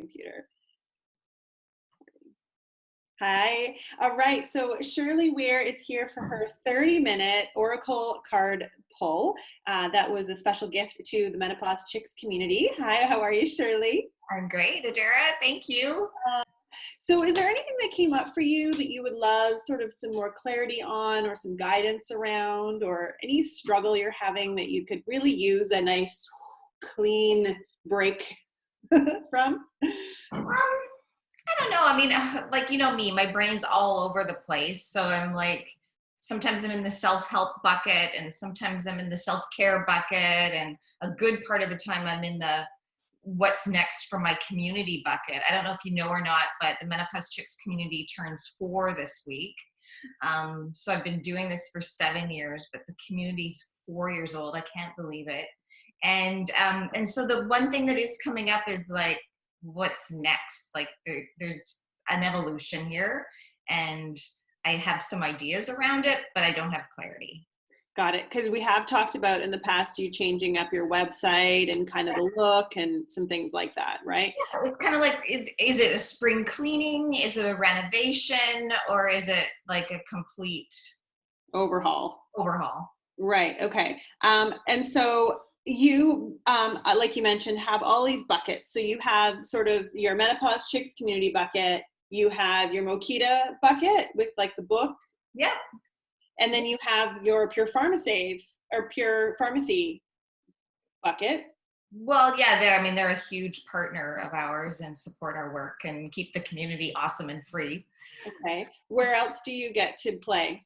Computer. Hi. All right. So Shirley Weir is here for her 30-minute Oracle card pull. That was a special gift to the Menopause Chicks community. Hi, how are you, Shirley? I'm great, Adara. Thank you. So is there anything that came up for you that you would love sort of some more clarity on or some guidance around, or any struggle you're having that you could really use a nice clean break from? I don't know. I mean, like, you know me, my brain's all over the place. So I'm like, sometimes I'm in the self-help bucket and sometimes I'm in the self-care bucket. And a good part of the time I'm in the what's next for my community bucket. I don't know if you know or not, but the Menopause Chicks community turns 4 this week. So I've been doing this for 7 years, but the community's 4 years old. I can't believe it. And so the one thing that is coming up is like, what's next? Like there's an evolution here, and I have some ideas around it, but I don't have clarity. Got it. Because we have talked about in the past you changing up your website and kind of the look and some things like that, right? Yeah, it's kind of like, is it a spring cleaning? Is it a renovation? Or is it like a complete Overhaul. overhaul? Right. Okay. And so you, like you mentioned, have all these buckets. So you have sort of your Menopause Chicks community bucket. You have your Mokita bucket with like the book. Yeah. And then you have your Pure Pharmacy or Pure Pharmacy bucket. Well, yeah, they're a huge partner of ours and support our work and keep the community awesome and free. Okay. Where else do you get to play?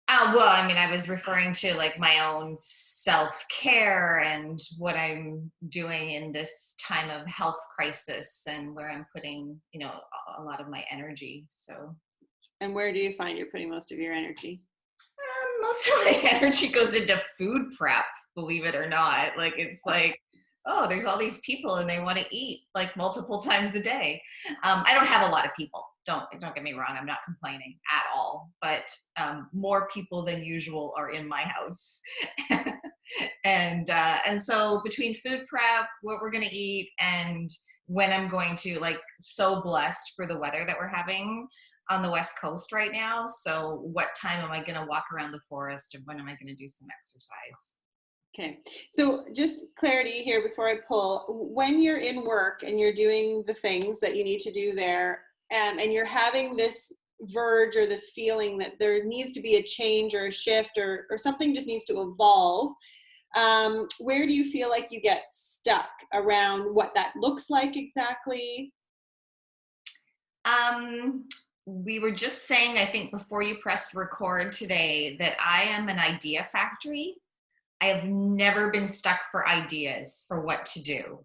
Well, I mean, I was referring to like my own self-care and what I'm doing in this time of health crisis and where I'm putting, a lot of my energy. So, And where do you find you're putting most of your energy? most of my energy goes into food prep, believe it or not. Like, it's like, oh, there's all these people and they want to eat like multiple times a day. I don't have a lot of people. Don't get me wrong. I'm not complaining at all, but more people than usual are in my house. And so between food prep, what we're going to eat, and when I'm going to, like, so blessed for the weather that we're having on the West Coast right now. So what time am I going to walk around the forest, and when am I going to do some exercise? Okay, so just clarity here before I pull. When you're in work and you're doing the things that you need to do there, and you're having this verge or this feeling that there needs to be a change or a shift or something just needs to evolve, where do you feel like you get stuck around what that looks like exactly? We were just saying, I think before you pressed record today, that I am an idea factory. I have never been stuck for ideas for what to do,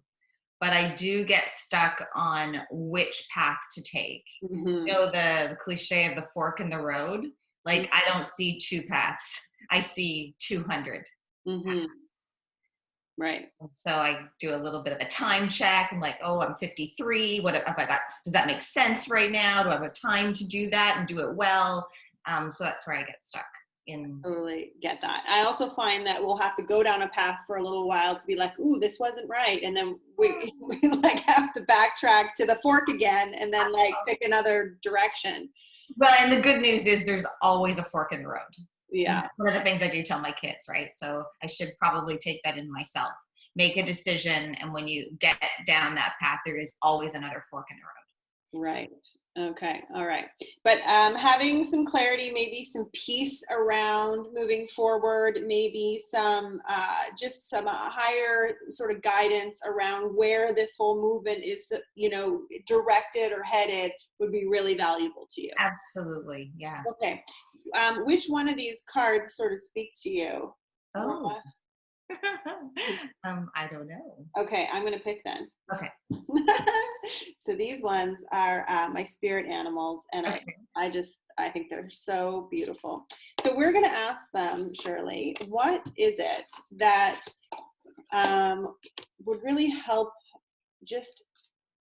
but I do get stuck on which path to take. Mm-hmm. You know, the cliche of the fork in the road. Like, I don't see 2 paths. I see 200. Mm-hmm. Right. So I do a little bit of a time check. I'm like, oh, I'm 53. What have I got? Does that make sense right now? Do I have a time to do that and do it well? So that's where I get stuck. Totally get that. I also find that we'll have to go down a path for a little while to be like, ooh, this wasn't right. And then we like have to backtrack to the fork again and then like pick another direction. Well, and the good news is there's always a fork in the road. Yeah. One of the things I do tell my kids, right? So I should probably take that in myself. Make a decision, and when you get down that path, there is always another fork in the road. Right. Okay. All right. But having some clarity, maybe some peace around moving forward, maybe some just some higher sort of guidance around where this whole movement is, directed or headed would be really valuable to you. Absolutely. Yeah. Okay. Which one of these cards sort of speaks to you? Oh. I don't know. Okay, I'm going to pick then. Okay. So these ones are my spirit animals, and okay. I think they're so beautiful. So we're going to ask them, Shirley, what is it that would really help just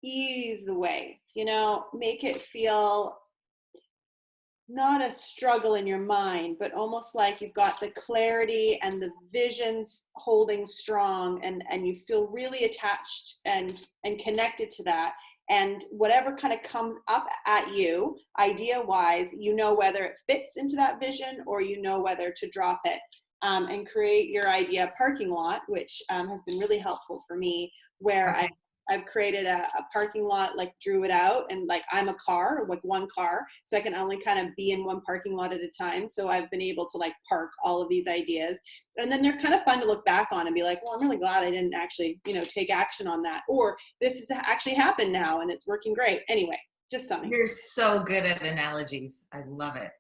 ease the way, make it feel not a struggle in your mind, but almost like you've got the clarity and the visions holding strong, and you feel really attached and connected to that. And whatever kind of comes up at you, idea wise, you know whether it fits into that vision or you know whether to drop it. And create your idea parking lot, which has been really helpful for me, where Okay. I've created a parking lot, like drew it out, and like I'm a car, like one car, so I can only kind of be in one parking lot at a time. So I've been able to like park all of these ideas, and then they're kind of fun to look back on and be like, well, I'm really glad I didn't actually, take action on that, or this has actually happened now and it's working great. Anyway, just something. You're so good at analogies. I love it.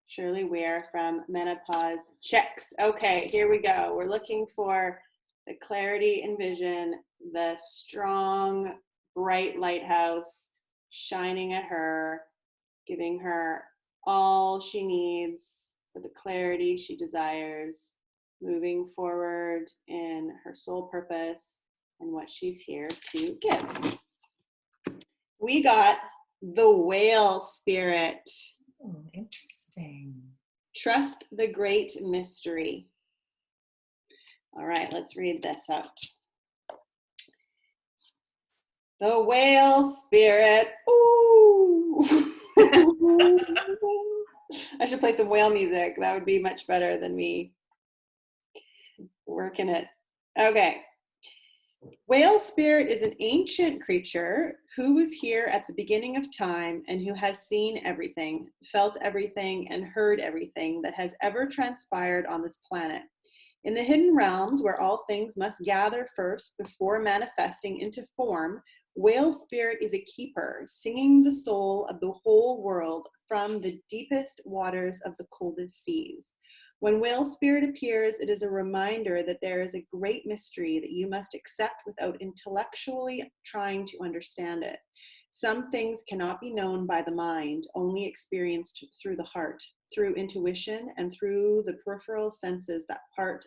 Shirley Weir from Menopause Checks. Okay, here we go. We're looking for the clarity and vision, the strong, bright lighthouse shining at her, giving her all she needs for the clarity she desires, moving forward in her soul purpose and what she's here to give. We got the whale spirit. Oh, interesting. Trust the great mystery. All right, let's read this out. The whale spirit. Ooh. I should play some whale music. That would be much better than me working it. Okay. Whale spirit is an ancient creature who was here at the beginning of time and who has seen everything, felt everything, and heard everything that has ever transpired on this planet. In the hidden realms where all things must gather first before manifesting into form, whale spirit is a keeper, singing the soul of the whole world from the deepest waters of the coldest seas. When whale spirit appears, it is a reminder that there is a great mystery that you must accept without intellectually trying to understand it. Some things cannot be known by the mind, only experienced through the heart, through intuition, and through the peripheral senses that part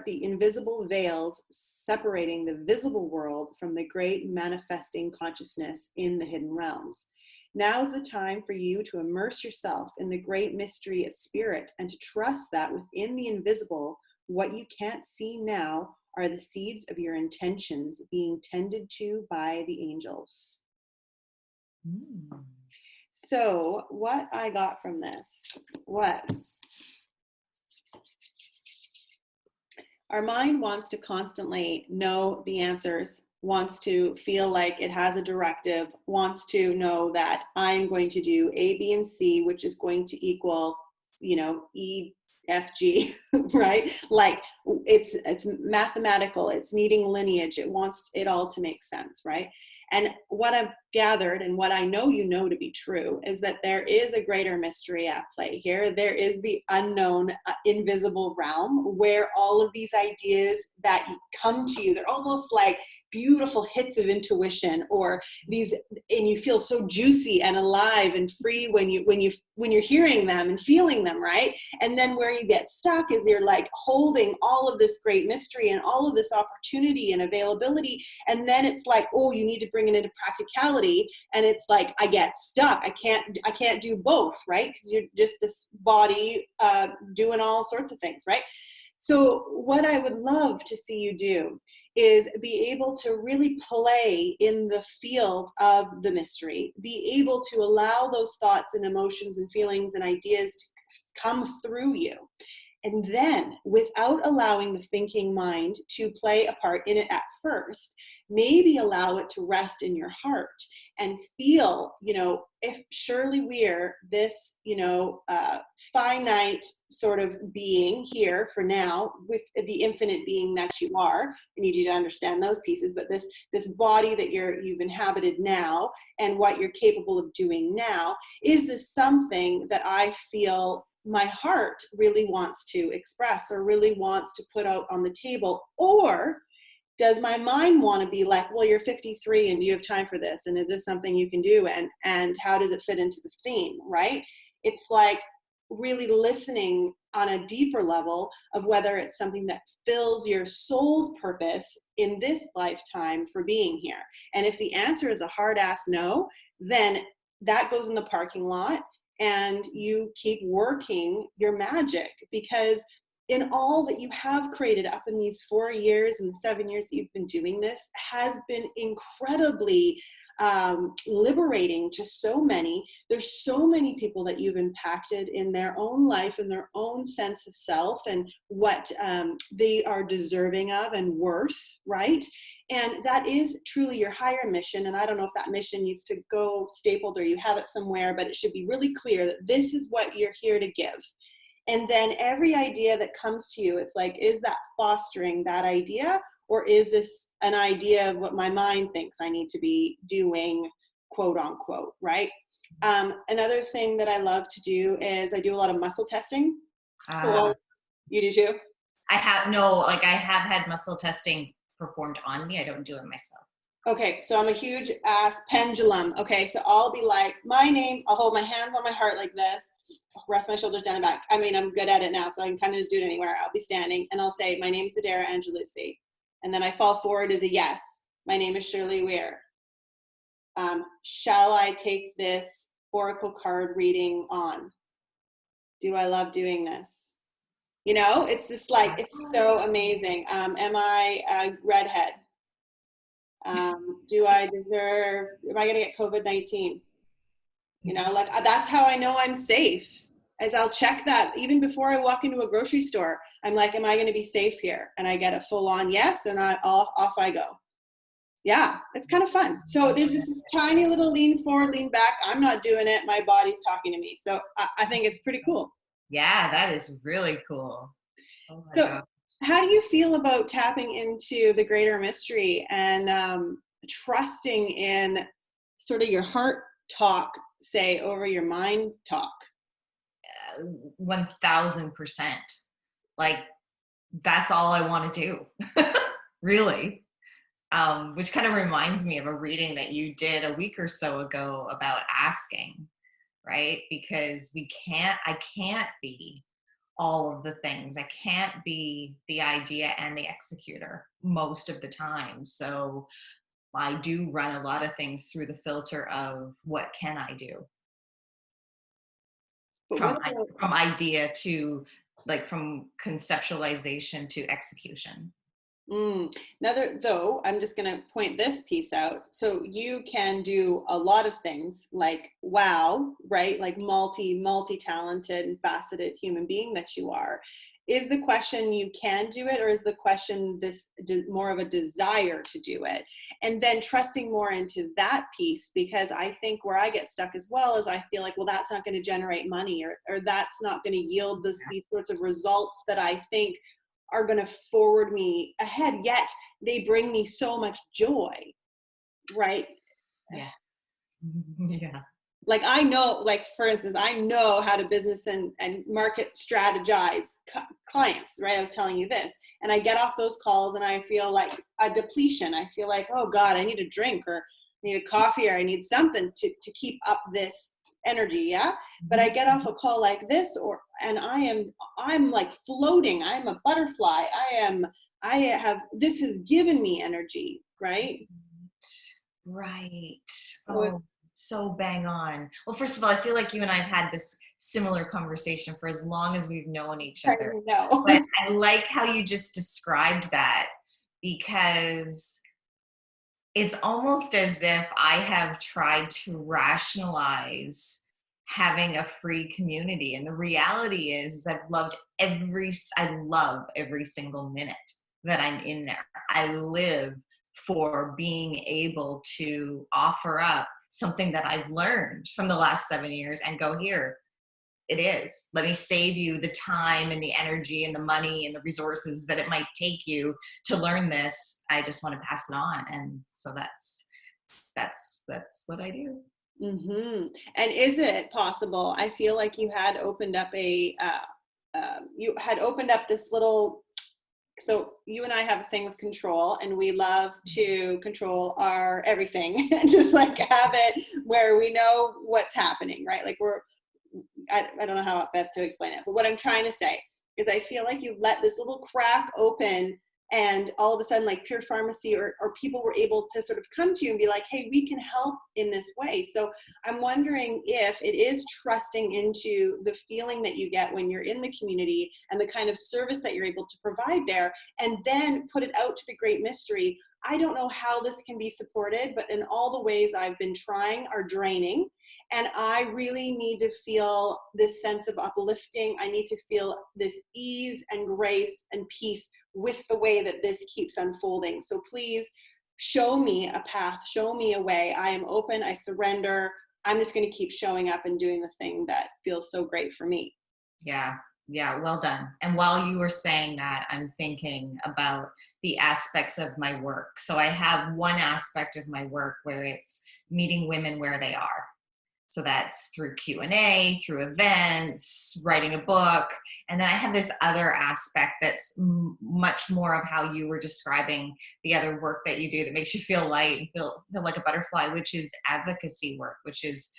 the invisible veils separating the visible world from the great manifesting consciousness in the hidden realms. Now is the time for you to immerse yourself in the great mystery of spirit and to trust that within the invisible, what you can't see now are the seeds of your intentions being tended to by the angels. So what I got from this was, our mind wants to constantly know the answers, wants to feel like it has a directive, wants to know that I'm going to do A, B, and C, which is going to equal, E, F, G, right? Like it's mathematical, it's needing lineage, it wants it all to make sense, right? And what I've gathered and what I know to be true is that there is a greater mystery at play here. There is the unknown, invisible realm where all of these ideas that come to you, they're almost like beautiful hits of intuition, or these, and you feel so juicy and alive and free when you're hearing them and feeling them, right? And then where you get stuck is you're like holding all of this great mystery and all of this opportunity and availability, and then it's like, oh, you need to bring it into practicality, and it's like I get stuck. I can't do both, right? Because you're just this body doing all sorts of things, right? So what I would love to see you do is be able to really play in the field of the mystery, be able to allow those thoughts and emotions and feelings and ideas to come through you. And then, without allowing the thinking mind to play a part in it at first, maybe allow it to rest in your heart and feel, if Shirley Weir, this, finite sort of being here for now, with the infinite being that you are, I need you to understand those pieces, but this body that you've inhabited now and what you're capable of doing now, is this something that I feel my heart really wants to express or really wants to put out on the table? Or does my mind want to be like, well, you're 53 and do you have time for this? And is this something you can do? And how does it fit into the theme, right? It's like really listening on a deeper level of whether it's something that fills your soul's purpose in this lifetime for being here. And if the answer is a hard ass no, then that goes in the parking lot and you keep working your magic, because in all that you have created up in these 4 years and 7 years that you've been doing this has been incredibly liberating to so many. There's so many people that you've impacted in their own life and their own sense of self and what they are deserving of and worth, right? And that is truly your higher mission. And I don't know if that mission needs to go stapled or you have it somewhere, but it should be really clear that this is what you're here to give. And then every idea that comes to you, it's like, is that fostering that idea? Or is this an idea of what my mind thinks I need to be doing, quote unquote, right? Another thing that I love to do is I do a lot of muscle testing. So, you do too? I have had muscle testing performed on me. I don't do it myself. Okay, so I'm a huge ass pendulum. Okay, so I'll be like, my name, I'll hold my hands on my heart like this, rest my shoulders down and back. I mean, I'm good at it now, so I can kind of just do it anywhere. I'll be standing and I'll say, my name's Adara Angelucci. And then I fall forward as a yes. My name is Shirley Weir. Shall I take this oracle card reading on? Do I love doing this? You know, it's just like, it's so amazing. Am I a redhead? Do I deserve, am I going to get COVID-19? You know, like that's how I know I'm safe, as I'll check that even before I walk into a grocery store. I'm like, am I going to be safe here? And I get a full on yes, and off I go. Yeah, it's kind of fun. So there's just this tiny little lean forward, lean back. I'm not doing it. My body's talking to me. So I think it's pretty cool. Yeah, that is really cool. Oh my So gosh. how do you feel about tapping into the greater mystery and trusting in sort of your heart talk, say, over your mind talk? 1000%. Like, that's all I want to do. Really. Which kind of reminds me of a reading that you did a week or so ago about asking, right? Because I can't be all of the things. I can't be the idea and the executor most of the time. So I do run a lot of things through the filter of what can I do? From idea to, like, from conceptualization to execution. Another, though, I'm just going to point this piece out. So you can do a lot of things like, wow, right? Like multi-talented and faceted human being that you are. Is the question you can do it, or is the question this more of a desire to do it? And then trusting more into that piece, because I think where I get stuck as well is I feel like, well, that's not going to generate money, or that's not going to yield these sorts of results that I think are going to forward me ahead, yet they bring me so much joy, right? Yeah. Yeah. Like I know, like for instance, I know how to business and market strategize clients, right? I was telling you this, and I get off those calls and I feel like a depletion. I feel like, oh God, I need a drink, or I need a coffee, or I need something to keep up this energy. Yeah. But I get off a call like this, and I'm like floating. I'm a butterfly. This has given me energy, right? Right. Oh, so bang on. Well, first of all, I feel like you and I have had this similar conversation for as long as we've known each other. I know. But I like how you just described that, because it's almost as if I have tried to rationalize having a free community. And the reality is I love every single minute that I'm in there. I live for being able to offer up something that I've learned from the last 7 years and go, here it is. Let me save you the time and the energy and the money and the resources that it might take you to learn this. I just want to pass it on. And so that's what I do. Mm-hmm. And is it possible? I feel like you had opened up this little. So you and I have a thing with control, and we love to control our everything, and just like have it where we know what's happening, right? Like I don't know how best to explain it, but what I'm trying to say is I feel like you let this little crack open and all of a sudden like Pure Pharmacy or people were able to sort of come to you and be like, hey, we can help in this way. So I'm wondering if it is trusting into the feeling that you get when you're in the community and the kind of service that you're able to provide there, and then put it out to the great mystery. I don't know how this can be supported, but in all the ways I've been trying are draining. And I really need to feel this sense of uplifting. I need to feel this ease and grace and peace with the way that this keeps unfolding. So please show me a path, show me a way. I am open, I surrender. I'm just going to keep showing up and doing the thing that feels so great for me. Yeah. Yeah. Well done. And while you were saying that, I'm thinking about the aspects of my work. So I have one aspect of my work where it's meeting women where they are. So that's through Q&A, through events, writing a book. And then I have this other aspect that's much more of how you were describing the other work that you do that makes you feel light and feel like a butterfly, which is advocacy work, which is,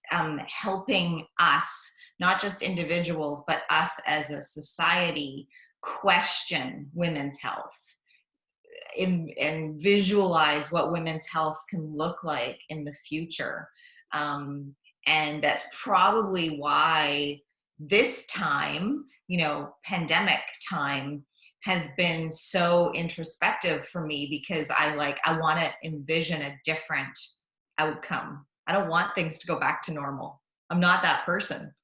helping us, not just individuals, but us as a society question women's health and visualize what women's health can look like in the future. And that's probably why this time, pandemic time has been so introspective for me, because I want to envision a different outcome. I don't want things to go back to normal. I'm not that person.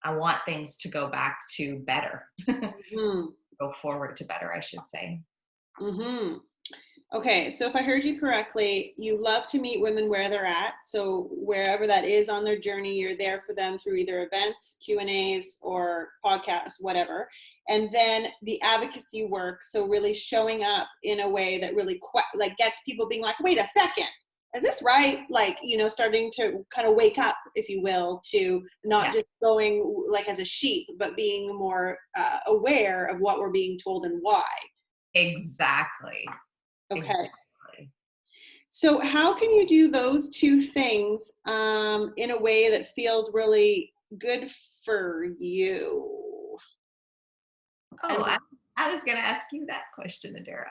I want things to go back to better, Mm-hmm. go forward to better, I should say. Mm-hmm. Okay, so if I heard you correctly, you love to meet women where they're at. So wherever that is on their journey, you're there for them through either events, Q&As, or podcasts, whatever. And then the advocacy work, so really showing up in a way that really gets people being like, wait a second, is this right? Starting to kind of wake up, if you will, to not just going like as a sheep, but being more aware of what we're being told and why. Exactly. Okay. Exactly. So how can you do those two things in a way that feels really good for you? Oh, I was going to ask you that question, Adara.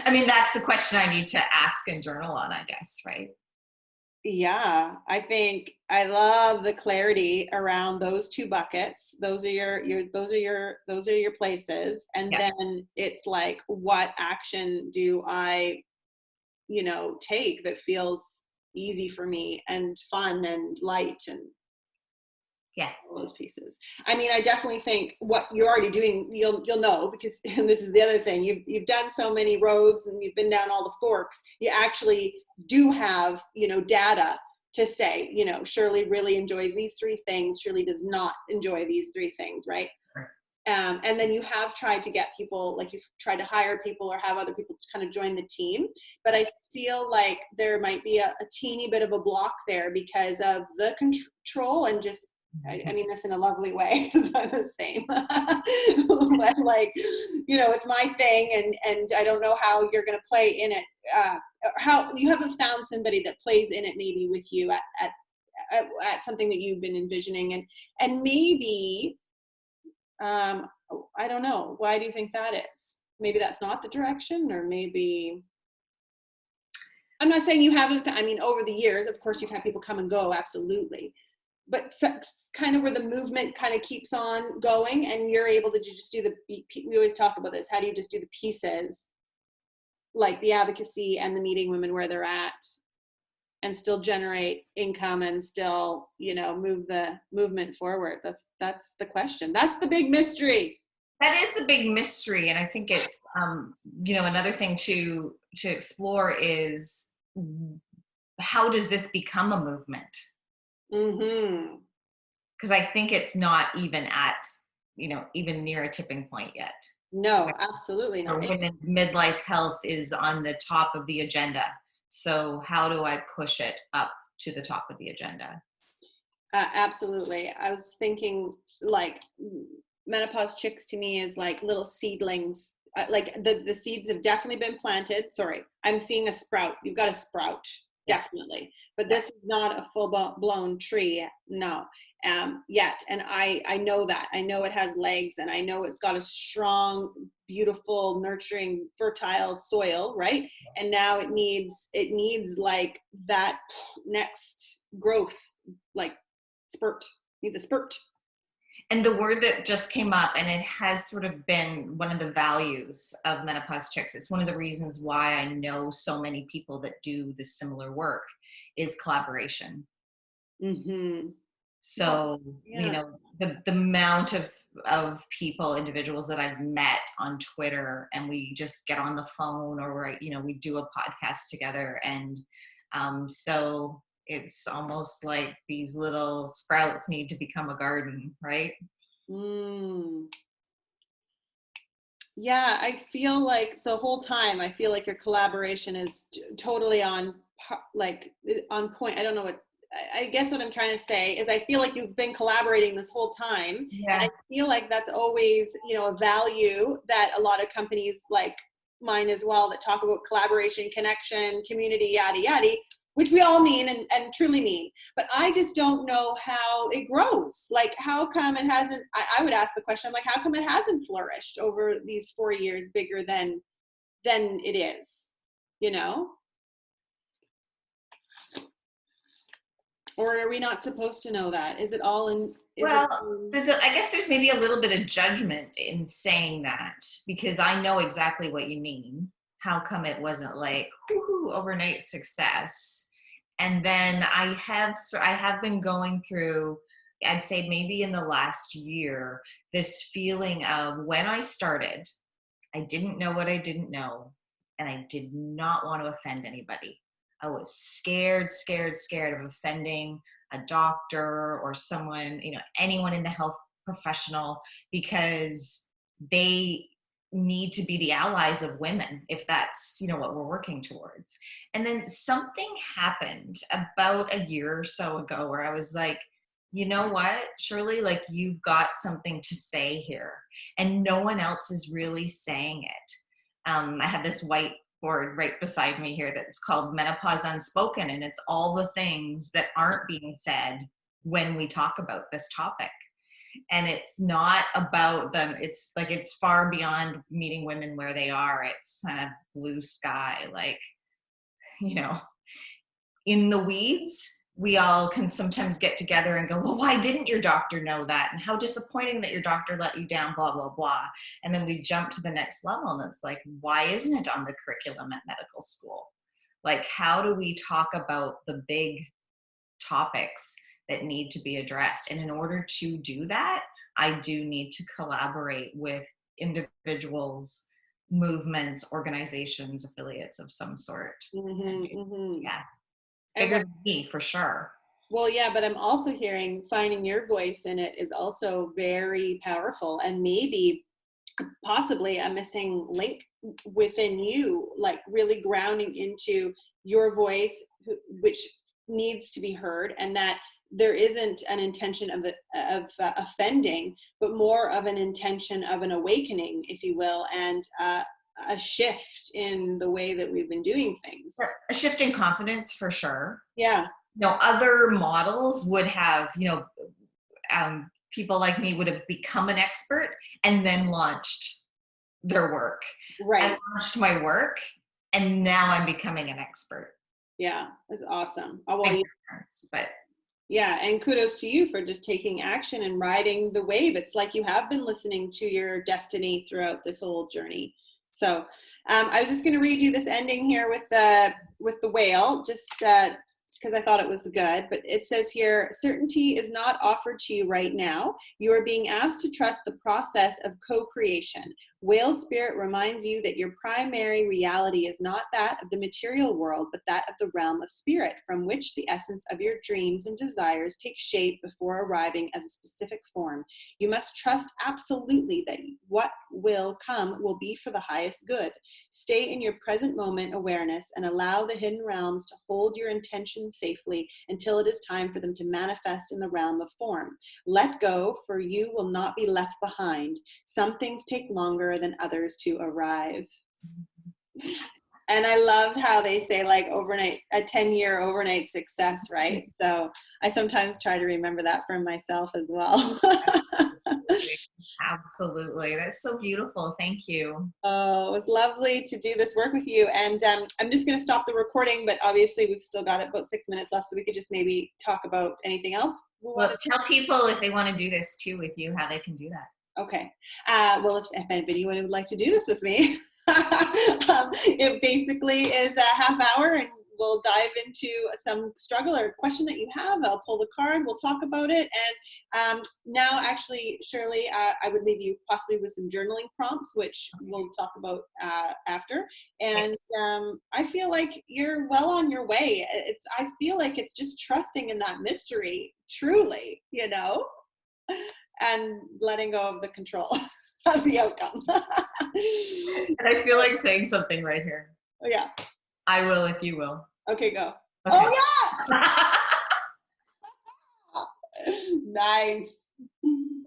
I mean, that's the question I need to ask and journal on, I guess, right? Yeah, I think I love the clarity around those two buckets. Those are your places. And then it's like, what action do I, take that feels easy for me and fun and light and all those pieces. I mean, I definitely think what you're already doing, you'll know, because and this is the other thing, you've done so many roads and you've been down all the forks. You actually do have, data to say, Shirley really enjoys these three things. Shirley does not enjoy these three things, right? And then you have tried to get people, like you've tried to hire people or have other people kind of join the team. But I feel like there might be a teeny bit of a block there because of the control and just, I mean this in a lovely way, because I'm the same. But it's my thing, and I don't know how you're going to play in it. How you haven't found somebody that plays in it maybe with you at something that you've been envisioning, and maybe I don't know. Why do you think that is? Maybe that's not the direction, or maybe. I'm not saying you haven't. I mean, over the years, of course, you've had people come and go, absolutely. But kind of where the movement kind of keeps on going, and you're able to just do we always talk about this. How do you just do the pieces, like the advocacy and the meeting women where they're at, and still generate income and still, move the movement forward? That's the question. That's the big mystery. That is the big mystery. And I think it's, another thing to explore is, how does this become a movement? Mm-hmm. Because I think it's not even at, even near a tipping point yet. No, absolutely not. Women's midlife health is on the top of the agenda. So how do I push it up to the top of the agenda? Absolutely. I was thinking like menopause chicks to me is like little seedlings. Like the seeds have definitely been planted. Sorry, I'm seeing a sprout. You've got a sprout definitely. But Yeah. this is not a full blown tree, no, yet. And I know that. I know it has legs, and I know it's got a strong, beautiful, nurturing, fertile soil, right? And now it needs like that next growth, like spurt. Needs a spurt. And the word that just came up, and it has sort of been one of the values of Menopause Chicks, it's one of the reasons why I know so many people that do this similar work, is collaboration. Mm-hmm. So, Yeah. the amount of people, individuals that I've met on Twitter, and we just get on the phone, or we do a podcast together, and so it's almost like these little sprouts need to become a garden, right? Mm. Yeah, I feel like the whole time, I feel like your collaboration is totally on point. I don't know what, I guess what I'm trying to say is I feel like you've been collaborating this whole time. And I Yeah. feel like that's always, a value that a lot of companies like mine as well, that talk about collaboration, connection, community, yada, yada, which we all mean and truly mean. But I just don't know how it grows. Like, how come it hasn't, I would ask the question, like, how come it hasn't flourished over these 4 years bigger than it is, you know? Or are we not supposed to know that? Is it all in, is it? Well, I guess there's maybe a little bit of judgment in saying that, because I know exactly what you mean. How come it wasn't like whoo, overnight success? And then I have been going through, I'd say maybe in the last year, this feeling of when I started, I didn't know what I didn't know, and I did not want to offend anybody. I was scared, scared, scared of offending a doctor or someone, anyone in the health professional, because they need to be the allies of women, if that's what we're working towards. And then something happened about a year or so ago where I was like, you know what, Shirley, like, you've got something to say here, and no one else is really saying it. I have this whiteboard right beside me here that's called Menopause Unspoken, and it's all the things that aren't being said when we talk about this topic. And it's not about them, it's like, it's far beyond meeting women where they are. It's kind of blue sky, like, in the weeds. We all can sometimes get together and go, well, why didn't your doctor know that? And how disappointing that your doctor let you down, blah, blah, blah. And then we jump to the next level, and it's like, why isn't it on the curriculum at medical school? Like, how do we talk about the big topics that need to be addressed? And in order to do that, I do need to collaborate with individuals, movements, organizations, affiliates of some sort. Mm-hmm, mm-hmm. Yeah. Bigger than me, for sure. Well, yeah, but I'm also hearing finding your voice in it is also very powerful, and maybe possibly a missing link within you, like really grounding into your voice, which needs to be heard, and that there isn't an intention of offending, but more of an intention of an awakening, if you will, and a shift in the way that we've been doing things. A shift in confidence, for sure. Yeah. Other models would have, people like me would have become an expert and then launched their work. Right. I launched my work, and now I'm becoming an expert. Yeah, that's awesome. Oh, well, but yeah, and kudos to you for just taking action and riding the wave. It's like you have been listening to your destiny throughout this whole journey. So I was just going to read you this ending here with the whale, just because I thought it was good. But it says here, certainty is not offered to you right now. You are being asked to trust the process of co-creation. Whale spirit reminds you that your primary reality is not that of the material world, but that of the realm of spirit, from which the essence of your dreams and desires take shape before arriving as a specific form. You must trust absolutely that what will come will be for the highest good. Stay in your present moment awareness and allow the hidden realms to hold your intentions safely until it is time for them to manifest in the realm of form. Let go, for you will not be left behind. Some things take longer than others to arrive. And I loved how they say like overnight, a 10-year overnight success, right? So I sometimes try to remember that for myself as well. Absolutely. That's so beautiful. Thank you. Oh, it was lovely to do this work with you. And I'm just going to stop the recording, but obviously we've still got about 6 minutes left, so we could just maybe talk about anything else we Well, wanted. tell people if they want to do this too with you, how they can do that. Okay. Well, if anybody would like to do this with me, it basically is a half hour and we'll dive into some struggle or question that you have. I'll pull the card, we'll talk about it. And now actually, Shirley, I would leave you possibly with some journaling prompts, which we'll talk about after. And I feel like you're well on your way. I feel like it's just trusting in that mystery, truly, you know? And letting go of the control of the outcome. And I feel like saying something right here. Oh, yeah. I will if you will. Okay, go. Okay. Oh, yeah! Nice.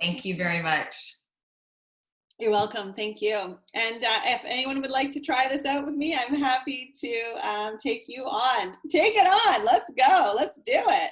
Thank you very much. You're welcome. Thank you. And if anyone would like to try this out with me, I'm happy to take you on. Take it on. Let's go. Let's do it.